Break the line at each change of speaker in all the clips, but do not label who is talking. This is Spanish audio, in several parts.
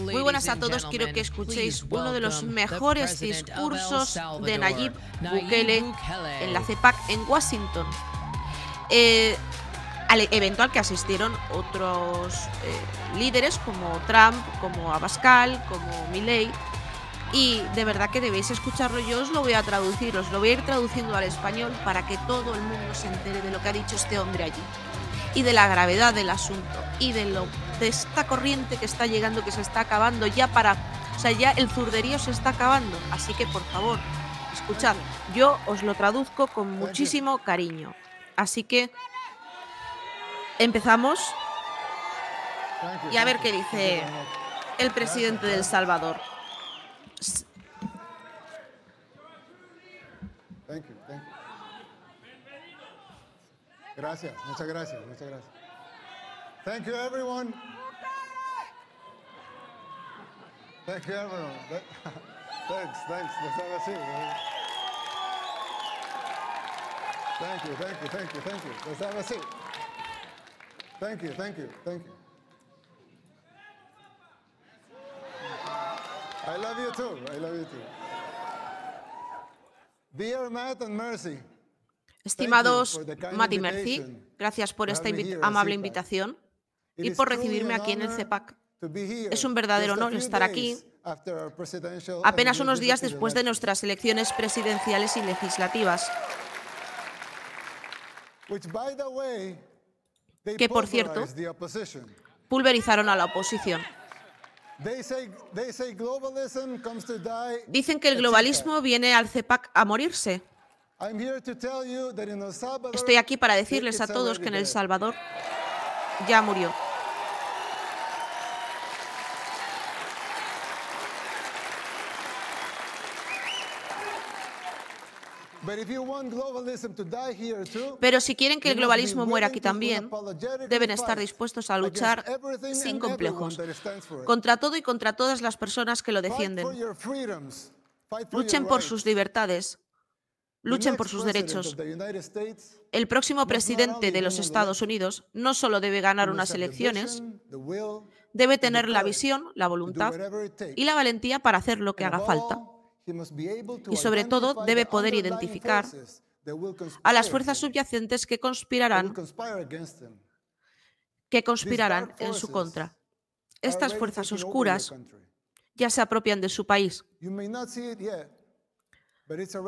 Muy buenas a todos, quiero que escuchéis uno de los mejores discursos de Nayib Bukele en la CEPAC en Washington, al evento al que asistieron otros líderes como Trump, como Abascal, como Milei, y de verdad que debéis escucharlo. Yo os lo voy a traducir, os lo voy a ir traduciendo al español para que todo el mundo se entere de lo que ha dicho este hombre allí y de la gravedad del asunto y de esta corriente que está llegando, que se está acabando ya ya el zurderío se está acabando. Así que, por favor, escuchad, yo os lo traduzco con muchísimo cariño. Así que empezamos y a ver qué dice el presidente de El Salvador.
Thank you. Gracias, muchas gracias. Thank you, everyone. Thank you, everyone. Thanks. Let's have a seat. Thank you. Let's have a seat. Thank you. I love you too. Dear Matt and Mercy.
Estimados Matt y Mercy, gracias por esta amable invitación y por recibirme aquí en el CEPAC. Es un verdadero honor estar aquí apenas unos días después de nuestras elecciones presidenciales y legislativas, que, por cierto, pulverizaron a la oposición. Dicen que el globalismo viene al CEPAC a morirse. Estoy aquí para decirles a todos que en El Salvador ya murió. Pero si quieren que el globalismo muera aquí también, deben estar dispuestos a luchar sin complejos contra todo y contra todas las personas que lo defienden. Luchen por sus libertades. Luchen por sus derechos. El próximo presidente de los Estados Unidos no solo debe ganar unas elecciones, debe tener la visión, la voluntad y la valentía para hacer lo que haga falta. Y sobre todo debe poder identificar a las fuerzas subyacentes que conspirarán en su contra. Estas fuerzas oscuras ya se apropian de su país.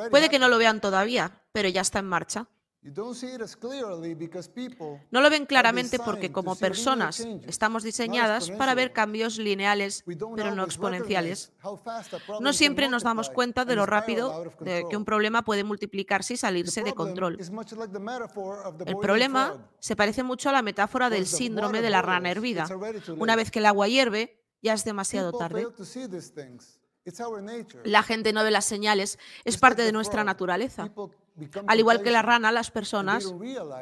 Puede que no lo vean todavía, pero ya está en marcha. No lo ven claramente porque, como personas, estamos diseñadas para ver cambios lineales, pero no exponenciales. No siempre nos damos cuenta de lo rápido que un problema puede multiplicarse y salirse de control. El problema se parece mucho a la metáfora del síndrome de la rana hervida. Una vez que el agua hierve, ya es demasiado tarde. La gente no ve las señales, es parte de nuestra naturaleza. Al igual que la rana, las personas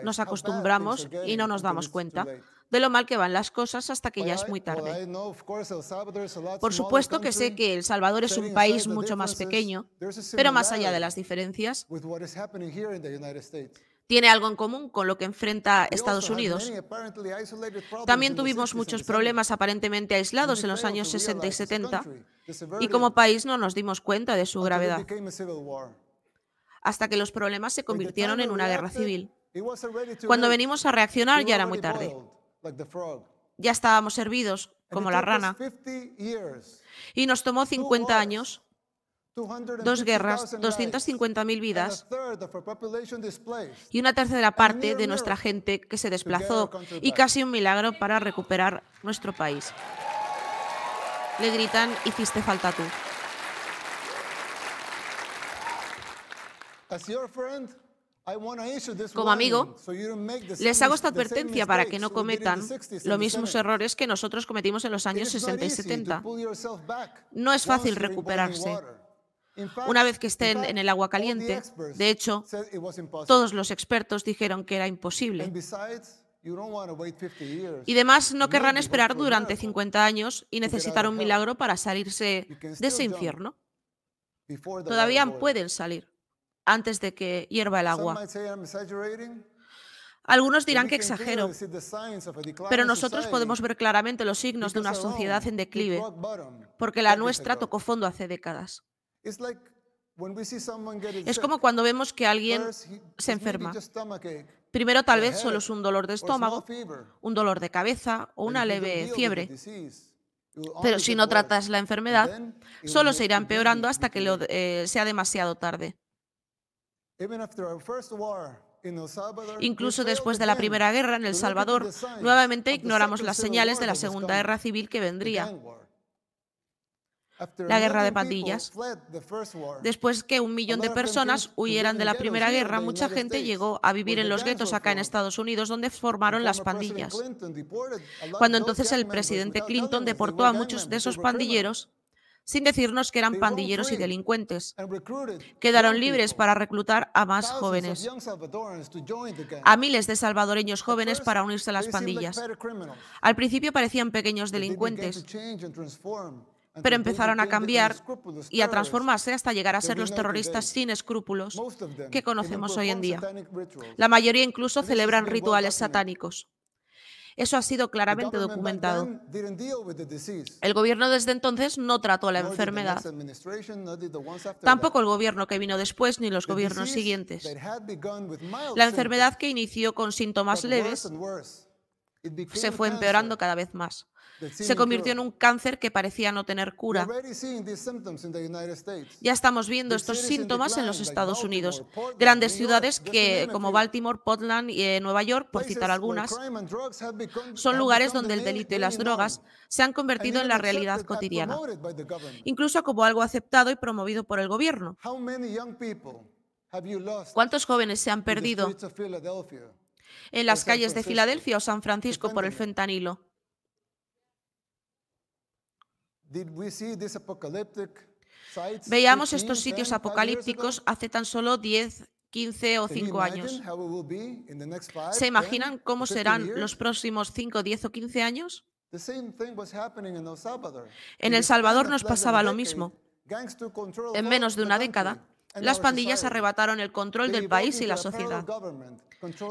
nos acostumbramos y no nos damos cuenta de lo mal que van las cosas hasta que ya es muy tarde. Por supuesto que sé que El Salvador es un país mucho más pequeño, pero más allá de las diferencias, tiene algo en común con lo que enfrenta Estados Unidos. También tuvimos muchos problemas aparentemente aislados en los años 60 y 70 y como país no nos dimos cuenta de su gravedad, hasta que los problemas se convirtieron en una guerra civil. Cuando venimos a reaccionar ya era muy tarde. Ya estábamos hervidos como la rana y nos tomó 50 años, 2 guerras, 250.000 vidas y una tercera parte de nuestra gente que se desplazó y casi un milagro para recuperar nuestro país. Le gritan: hiciste falta tú. Como amigo, les hago esta advertencia para que no cometan los mismos errores que nosotros cometimos en los años 60 y 70. No es fácil recuperarse una vez que estén en el agua caliente. De hecho, todos los expertos dijeron que era imposible. Y además no querrán esperar durante 50 años y necesitar un milagro para salirse de ese infierno. Todavía pueden salir antes de que hierva el agua. Algunos dirán que exagero, pero nosotros podemos ver claramente los signos de una sociedad en declive, porque la nuestra tocó fondo hace décadas. Es como cuando vemos que alguien se enferma. Primero tal vez solo es un dolor de estómago, un dolor de cabeza o una leve fiebre. Pero si no tratas la enfermedad, solo se irá empeorando hasta que sea demasiado tarde. Incluso después de la Primera Guerra en El Salvador, nuevamente ignoramos las señales de la Segunda Guerra Civil que vendría. La guerra de pandillas. Después que 1 millón de personas huyeran de la Primera Guerra, mucha gente llegó a vivir en los guetos acá en Estados Unidos, donde formaron las pandillas. Cuando entonces el presidente Clinton deportó a muchos de esos pandilleros, sin decirnos que eran pandilleros y delincuentes. Quedaron libres para reclutar a más jóvenes, a miles de salvadoreños jóvenes para unirse a las pandillas. Al principio parecían pequeños delincuentes, pero empezaron a cambiar y a transformarse hasta llegar a ser los terroristas sin escrúpulos que conocemos hoy en día. La mayoría incluso celebran rituales satánicos. Eso ha sido claramente documentado. El gobierno desde entonces no trató la enfermedad. Tampoco el gobierno que vino después ni los gobiernos siguientes. La enfermedad, que inició con síntomas leves, se fue empeorando cada vez más. Se convirtió en un cáncer que parecía no tener cura. Ya estamos viendo estos síntomas en los Estados Unidos. Grandes ciudades como Baltimore, Portland y Nueva York, por citar algunas, son lugares donde el delito y las drogas se han convertido en la realidad cotidiana, incluso como algo aceptado y promovido por el gobierno. ¿Cuántos jóvenes se han perdido en las calles de Filadelfia o San Francisco por el fentanilo? Veíamos estos sitios apocalípticos hace tan solo 10, 15 o 5 años. ¿Se imaginan cómo serán los próximos 5, 10 o 15 años? En El Salvador nos pasaba lo mismo. En menos de una década, las pandillas arrebataron el control del país y la sociedad.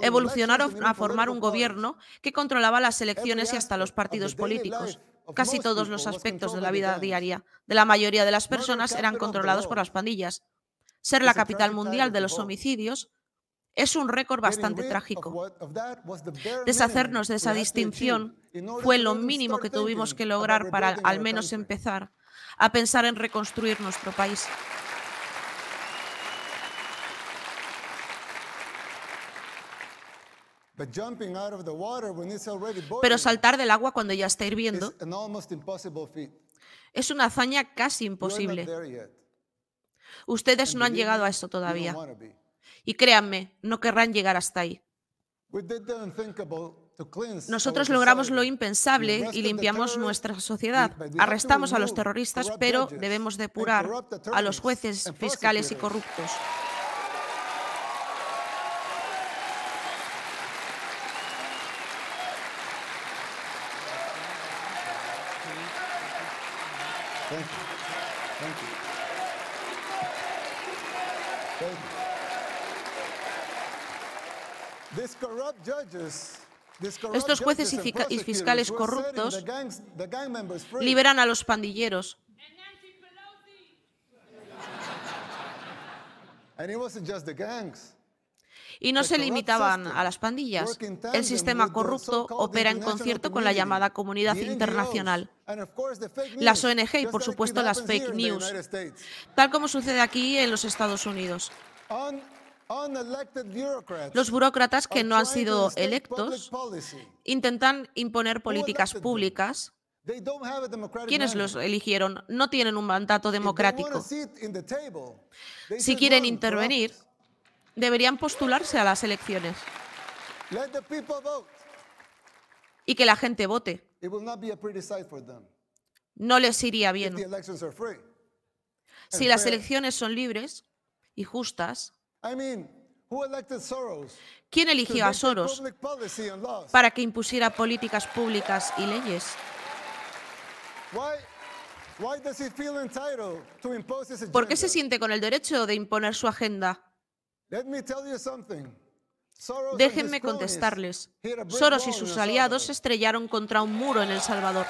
Evolucionaron a formar un gobierno que controlaba las elecciones y hasta los partidos políticos. Casi todos los aspectos de la vida diaria de la mayoría de las personas eran controlados por las pandillas. Ser la capital mundial de los homicidios es un récord bastante trágico. Deshacernos de esa distinción fue lo mínimo que tuvimos que lograr para al menos empezar a pensar en reconstruir nuestro país. Pero saltar del agua cuando ya está hirviendo es una hazaña casi imposible. Ustedes no han llegado a eso todavía. Y créanme, no querrán llegar hasta ahí. Nosotros logramos lo impensable y limpiamos nuestra sociedad. Arrestamos a los terroristas, pero debemos depurar a los jueces, fiscales y corruptos. Estos jueces y fiscales corruptos liberan a los pandilleros. Y no se limitaban a las pandillas. El sistema corrupto opera en concierto con la llamada comunidad internacional, las ONG y, por supuesto, las fake news, tal como sucede aquí en los Estados Unidos. Los burócratas que no han sido electos intentan imponer políticas públicas. ¿Quiénes los eligieron? No tienen un mandato democrático. Si quieren intervenir, deberían postularse a las elecciones y que la gente vote. No les iría bien. Si las elecciones son libres y justas, ¿quién eligió a Soros para que impusiera políticas públicas y leyes? ¿Por qué se siente con el derecho de imponer su agenda? Déjenme contestarles. Soros y sus aliados se estrellaron contra un muro en El Salvador.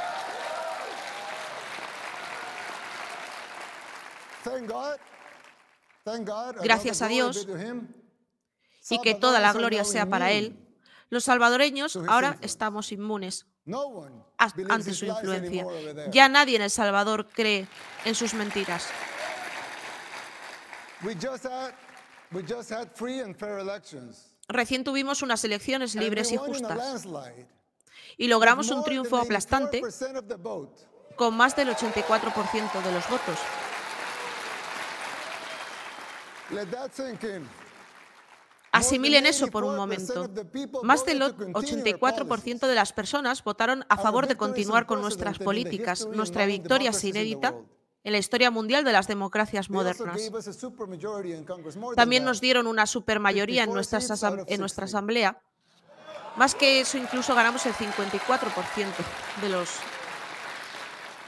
Gracias a Dios, y que toda la gloria sea para Él, los salvadoreños ahora estamos inmunes ante su influencia. Ya nadie en El Salvador cree en sus mentiras. Recién tuvimos unas elecciones libres y justas y logramos un triunfo aplastante con más del 84% de los votos. Asimilen eso por un momento. Más del 84% de las personas votaron a favor de continuar con nuestras políticas. Nuestra victoria es inédita en la historia mundial de las democracias modernas. También nos dieron una supermayoría en nuestra asamblea. Más que eso, incluso ganamos el 54%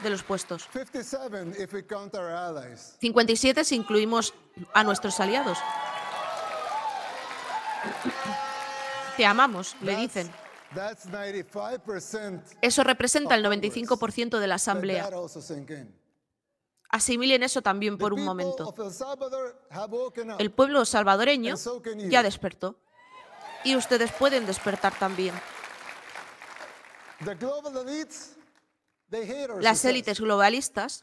de los puestos. 57 si incluimos a nuestros aliados. Te amamos, le dicen. Eso representa el 95% de la asamblea. Asimilen eso también por un momento. El pueblo salvadoreño ya despertó. Y ustedes pueden despertar también. Las élites globalistas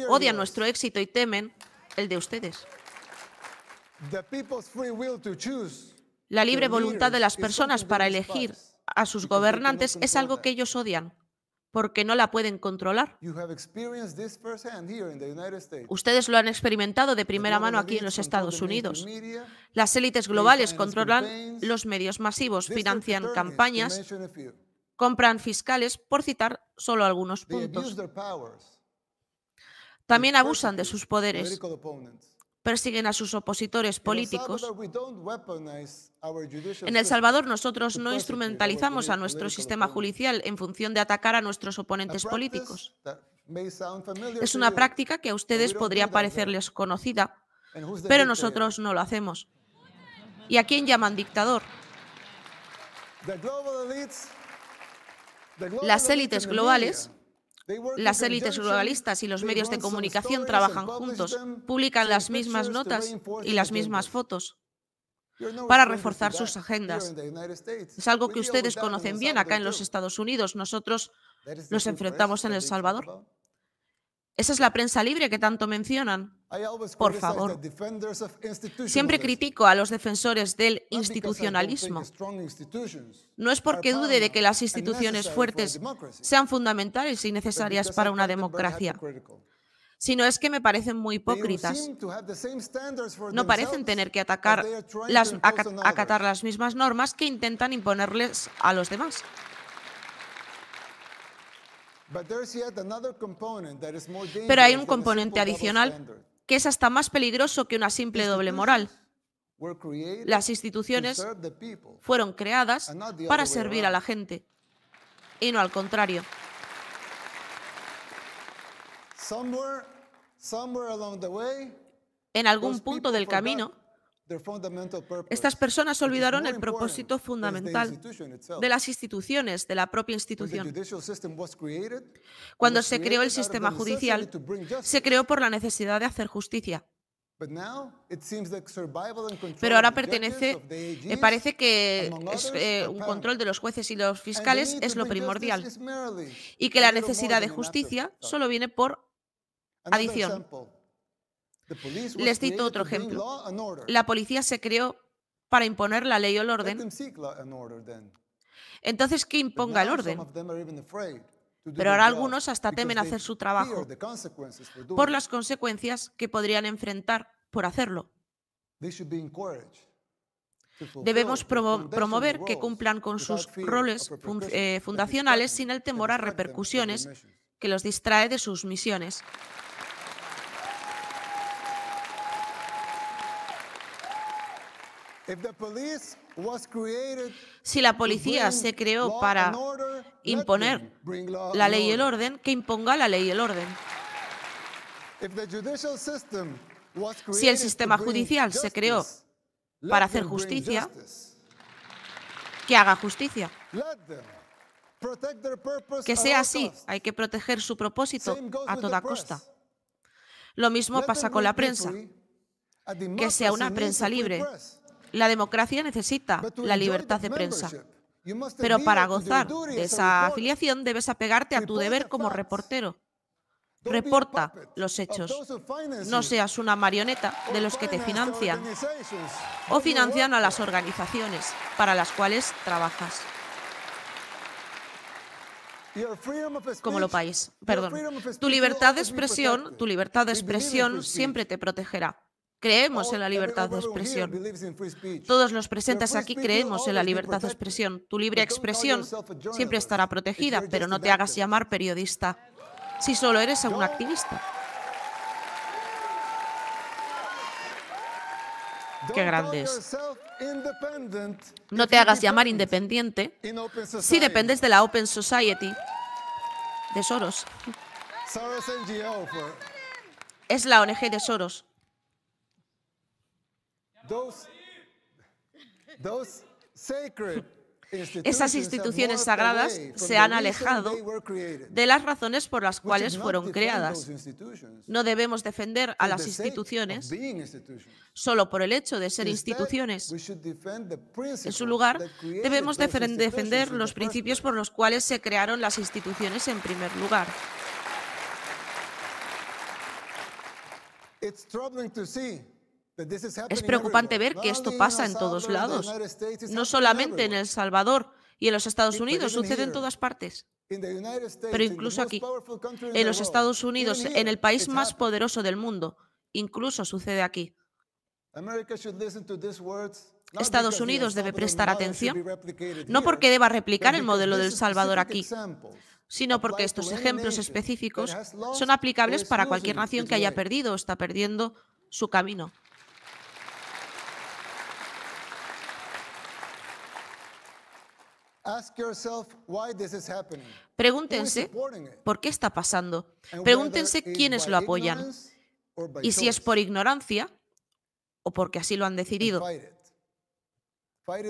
odian nuestro éxito y temen el de ustedes. La libre voluntad de las personas para elegir a sus gobernantes es algo que ellos odian, porque no la pueden controlar. Ustedes lo han experimentado de primera mano aquí en los Estados Unidos. Las élites globales controlan los medios masivos, financian campañas, compran fiscales, por citar solo algunos puntos. También abusan de sus poderes. Persiguen a sus opositores políticos. En El Salvador nosotros no instrumentalizamos a nuestro sistema judicial en función de atacar a nuestros oponentes políticos. Es una práctica que a ustedes podría parecerles conocida, pero nosotros no lo hacemos. ¿Y a quién llaman dictador? Las élites globales, las élites globalistas y los medios de comunicación trabajan juntos, publican las mismas notas y las mismas fotos para reforzar sus agendas. Es algo que ustedes conocen bien acá en los Estados Unidos. Nosotros nos enfrentamos en El Salvador. ¿Esa es la prensa libre que tanto mencionan? Por favor. Siempre critico a los defensores del institucionalismo. No es porque dude de que las instituciones fuertes sean fundamentales y necesarias para una democracia, sino es que me parecen muy hipócritas. No parecen tener que acatar las mismas normas que intentan imponerles a los demás. Pero hay un componente adicional que es hasta más peligroso que una simple doble moral. Las instituciones fueron creadas para servir a la gente y no al contrario. En algún punto del camino, estas personas olvidaron el propósito fundamental de las instituciones, de la propia institución. Cuando se creó el sistema judicial, se creó por la necesidad de hacer justicia. Pero ahora parece que un control de los jueces y los fiscales es lo primordial y que la necesidad de justicia solo viene por adición. Les cito otro ejemplo. La policía se creó para imponer la ley o el orden. Entonces, que imponga el orden. Pero ahora algunos hasta temen hacer su trabajo por las consecuencias que podrían enfrentar por hacerlo. Debemos promover que cumplan con sus roles fundacionales sin el temor a repercusiones que los distrae de sus misiones. Si la policía se creó para imponer la ley y el orden, que imponga la ley y el orden. Si el sistema judicial se creó para hacer justicia, Que haga justicia.
Let them protect their purpose
Que
at
sea
all
así.
costs.
Hay que proteger su propósito
Same goes
a
with
toda
the press.
costa. Lo mismo
Let
pasa
them
con la
be
prensa.
free. A
Que sea una
democracy needs
prensa
a free
libre.
press.
La democracia necesita
But to
la
enjoy
libertad
that
de prensa.
membership, you must
Pero para
adhere to your
gozar
duty
de
as a
esa
reporter.
afiliación debes apegarte a tu
Report
deber
the
como
facts.
reportero.
Don't be a
Reporta
puppet
los
of
hechos.
those who finance
No
you
seas una marioneta de
or
los que te
finance the
financian
organizations
o
that you
financian
work
a las
for.
organizaciones para las cuales trabajas.
Your freedom of
Como lo
speech,
país.
your
Perdón.
freedom of
Tu
speech will
libertad de
always be
expresión,
protected.
tu libertad de
We believe in
expresión
free speech.
siempre te protegerá. Creemos en la libertad de
Everyone here
expresión.
believes in free speech.
Todos los
Your
presentes
free
aquí
speech will
creemos en la
always be
libertad de
protected.
expresión. Tu libre
But don't call
expresión
yourself a
siempre
journalist
estará
if
protegida,
you're
pero
just
no
an
te hagas
activist.
llamar periodista si solo eres un
Don't-
activista.
Don't
Qué
call
grande es.
yourself independent
No
if
te
you
hagas llamar
depend
independiente
in open
si
society.
dependes de la Open Society de Soros.
Soros NGO for
Es la ONG de Soros.
those sacred
Esas instituciones sagradas se han alejado de las razones por las cuales fueron creadas. No debemos defender a las instituciones solo por el hecho de ser instituciones. En su lugar, debemos defender los principios por los cuales se crearon las instituciones en primer lugar. Es preocupante ver que esto pasa en todos lados, no solamente en El Salvador y en los Estados Unidos, sucede en todas partes. Pero incluso aquí, en los Estados Unidos, en el país más poderoso del mundo, incluso sucede aquí. Estados Unidos debe prestar atención, no porque deba replicar el modelo de El Salvador aquí, sino porque estos ejemplos específicos son aplicables para cualquier nación que haya perdido o está perdiendo su camino. Pregúntense por qué está pasando. Pregúntense quiénes lo apoyan y si es por ignorancia o porque así lo han decidido.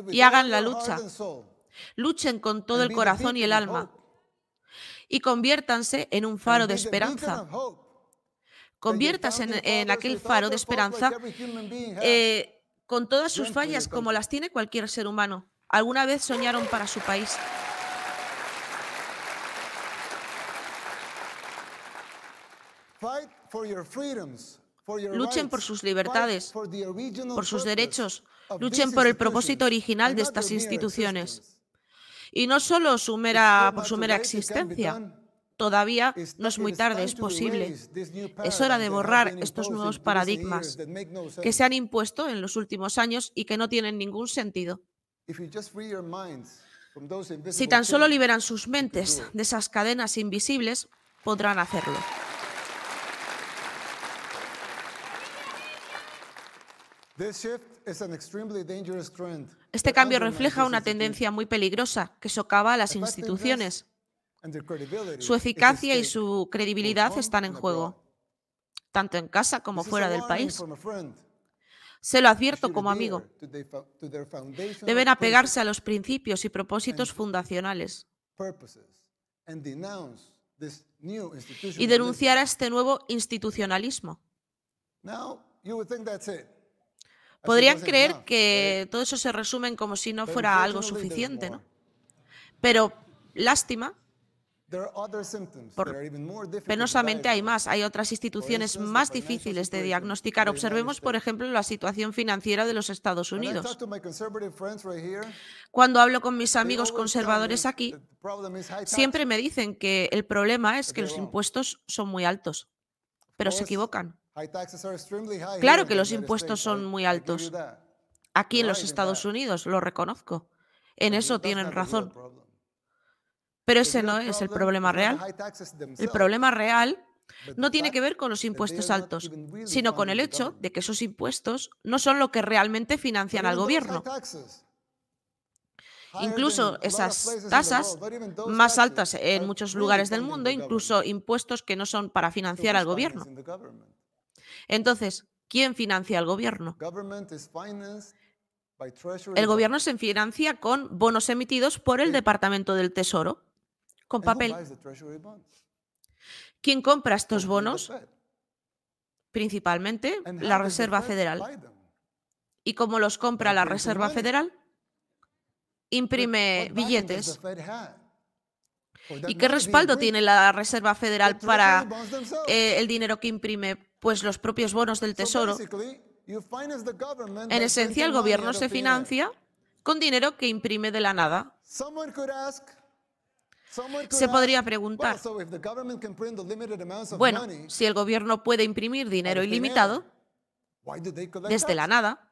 Y hagan la lucha. Luchen con todo el corazón y el alma y conviértanse en un faro de esperanza. Conviértanse en aquel faro de esperanza con todas sus fallas, como las tiene cualquier ser humano. Alguna vez soñaron para su país. Luchen por sus libertades, por sus derechos. Luchen por el propósito original de estas instituciones. Y no solo por su mera existencia. Todavía no es muy tarde, es posible. Es hora de borrar estos nuevos paradigmas que se han impuesto en los últimos años y que no tienen ningún sentido. Si tan solo liberan sus mentes de esas cadenas invisibles, podrán hacerlo. Este cambio refleja una tendencia muy peligrosa que socava a las instituciones. Su eficacia y su credibilidad están en juego, tanto en casa como fuera del país. Se lo advierto como amigo. Deben apegarse a los principios y propósitos fundacionales y denunciar a este nuevo institucionalismo. Podrían creer que todo eso se resume como si no fuera algo suficiente, ¿no? Pero, lástima, penosamente hay más. Hay otras instituciones más difíciles de diagnosticar. Observemos, por ejemplo, la situación financiera de los Estados Unidos. Cuando hablo con mis amigos conservadores aquí, siempre me dicen que el problema es que los impuestos son muy altos. Pero se equivocan. Claro que los impuestos son muy altos. Aquí en los Estados Unidos, lo reconozco. En eso tienen razón. Pero ese no es el problema real. El problema real no tiene que ver con los impuestos altos, sino con el hecho de que esos impuestos no son lo que realmente financian al gobierno. Incluso esas tasas más altas en muchos lugares del mundo, incluso impuestos que no son para financiar al gobierno. Entonces, ¿quién financia al gobierno? El gobierno se financia con bonos emitidos por el Departamento del Tesoro, con papel. ¿Quién compra estos bonos? Principalmente la Reserva Federal. ¿Y cómo los compra la Reserva Federal? Imprime billetes. ¿Y qué respaldo tiene la Reserva Federal para el dinero que imprime? Pues los propios bonos del Tesoro. En esencia, el gobierno se financia con dinero que imprime de la nada. Se podría preguntar, bueno, si el gobierno puede imprimir dinero ilimitado desde la nada,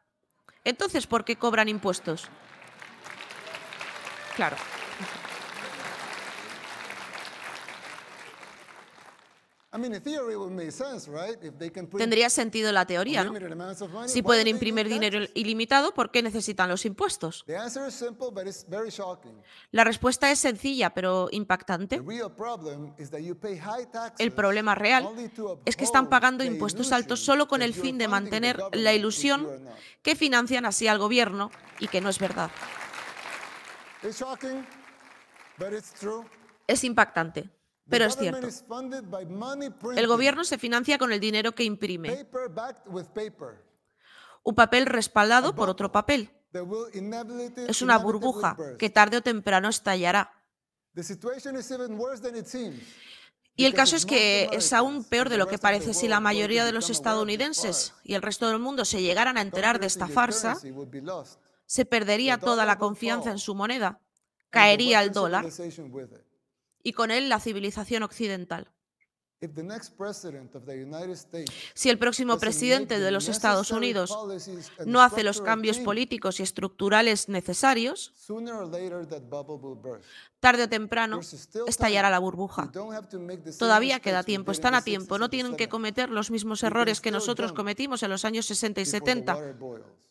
entonces, ¿por qué cobran impuestos? Claro. Tendría sentido la teoría, ¿no? Si pueden imprimir dinero ilimitado, ¿por qué necesitan los impuestos? La respuesta es sencilla, pero impactante. El problema real es que están pagando impuestos altos solo con el fin de mantener la ilusión que financian así al gobierno y que no es verdad. Es impactante. Pero es cierto. El gobierno se financia con el dinero que imprime. Un papel respaldado por otro papel. Es una burbuja que tarde o temprano estallará. Y el caso es que es aún peor de lo que parece. Si la mayoría de los estadounidenses y el resto del mundo se llegaran a enterar de esta farsa, se perdería toda la confianza en su moneda, caería el dólar y con él la civilización occidental. Si el próximo presidente de los Estados Unidos no hace los cambios políticos y estructurales necesarios, tarde o temprano estallará la burbuja. Todavía queda tiempo, están a tiempo, no tienen que cometer los mismos errores que nosotros cometimos en los años 60 y 70.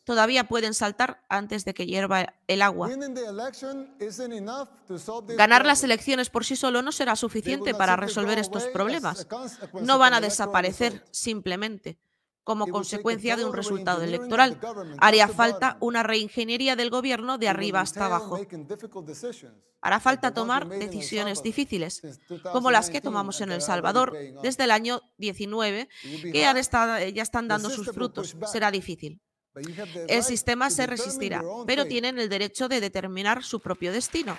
Todavía pueden saltar antes de que hierva el agua. Ganar las elecciones por sí solo no será suficiente para resolver estos problemas. No van a desaparecer simplemente como consecuencia de un resultado electoral. Haría falta una reingeniería del gobierno de arriba hasta abajo. Hará falta tomar decisiones difíciles, como las que tomamos en El Salvador desde el año 19, que ya están dando sus frutos. Será difícil. El sistema se resistirá, pero tienen el derecho de determinar su propio destino.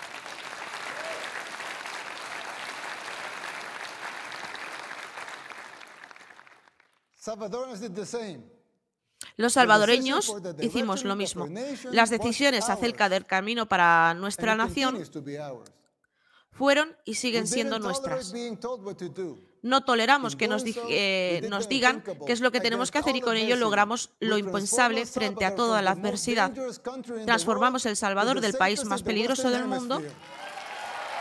Los salvadoreños hicimos lo mismo. Las decisiones acerca del camino para nuestra nación fueron y siguen siendo nuestras. No toleramos que nos digan qué es lo que tenemos que hacer y con ello logramos lo impensable frente a toda la adversidad. Transformamos El Salvador del país más peligroso del mundo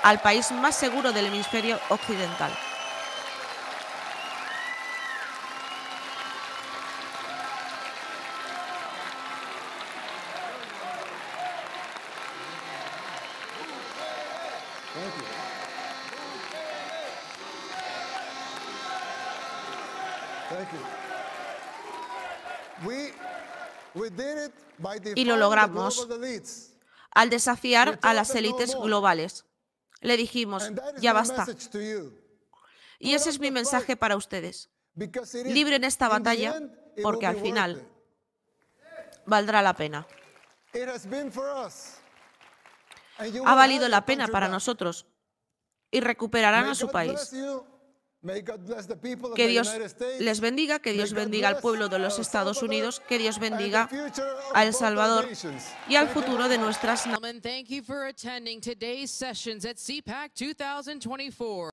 al país más seguro del hemisferio occidental. Y lo logramos al desafiar a las élites globales. Le dijimos, ya basta. Y ese es mi mensaje para ustedes. Libren esta batalla porque al final valdrá la pena. Ha valido la pena para nosotros y recuperarán a su país. Que Dios les bendiga, que Dios bendiga al pueblo de los Estados Unidos, que Dios bendiga a El Salvador y al futuro de nuestras naciones.